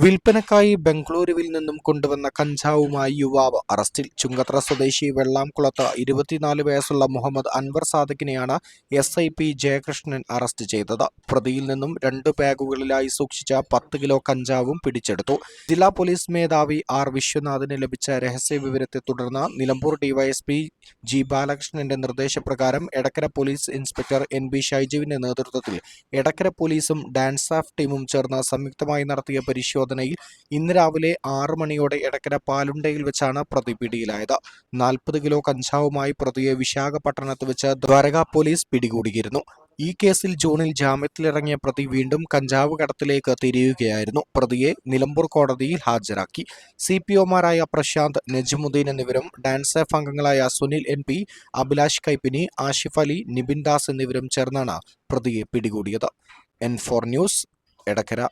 വിൽപ്പനക്കായി ബംഗളൂരുവിൽ നിന്നും കൊണ്ടുവന്ന കഞ്ചാവുമായി യുവാവ് അറസ്റ്റിൽ. ചുങ്കത്തറ സ്വദേശി വെള്ളാംകുളത്ത് 24 വയസ്സുള്ള മുഹമ്മദ് അൻവർ സാദിഖിനെയാണ് SIP ജയകൃഷ്ണൻ അറസ്റ്റ് ചെയ്തത്. പ്രതിയിൽ നിന്നും 2 ബാഗുകളിലായി സൂക്ഷിച്ച 10 കിലോ കഞ്ചാവും പിടിച്ചെടുത്തു. ജില്ലാ പോലീസ് മേധാവി R വിശ്വനാഥിന് ലഭിച്ച രഹസ്യവിവരത്തെ തുടർന്ന് നിലമ്പൂർ DYSP G ബാലകൃഷ്ണന്റെ നിർദ്ദേശപ്രകാരം എടക്കര പോലീസ് ഇൻസ്പെക്ടർ NB ഷൈജുവിന്റെ നേതൃത്വത്തിൽ എടക്കര പോലീസും ഡാൻസാഫ് ടീമും ചേർന്ന് സംയുക്തമായി നടത്തിയ പരിശോധനയിൽ ഇന്ന് രാവിലെ 6 മണിയോടെ എടക്കര പാലുണ്ടയിൽ വെച്ചാണ് പ്രതി പിടിയിലായത്. 40 കിലോ കഞ്ചാവുമായി പ്രതിയെ വിശാഖപട്ടണത്ത് വെച്ച് ദ്വാരക പോലീസ് പിടികൂടിയിരുന്നു. ഈ കേസിൽ ജൂണിൽ ജാമ്യത്തിലിറങ്ങിയ പ്രതി വീണ്ടും കഞ്ചാവ് കടത്തിലേക്ക് തിരിയുകയായിരുന്നു. പ്രതിയെ നിലമ്പൂർ കോടതിയിൽ ഹാജരാക്കി. CPOമാരായ പ്രശാന്ത്, നജ്മുദ്ദീൻ എന്നിവരും ഡാൻസാഫ് അംഗങ്ങളായ സുനിൽ NP, അഭിലാഷ് കൈപ്പിനി, ആഷിഫ് അലി, നിബിൻ ദാസ് എന്നിവരും ചേർന്നാണ് പ്രതിയെ പിടികൂടിയത്. N4 news, Edakkara.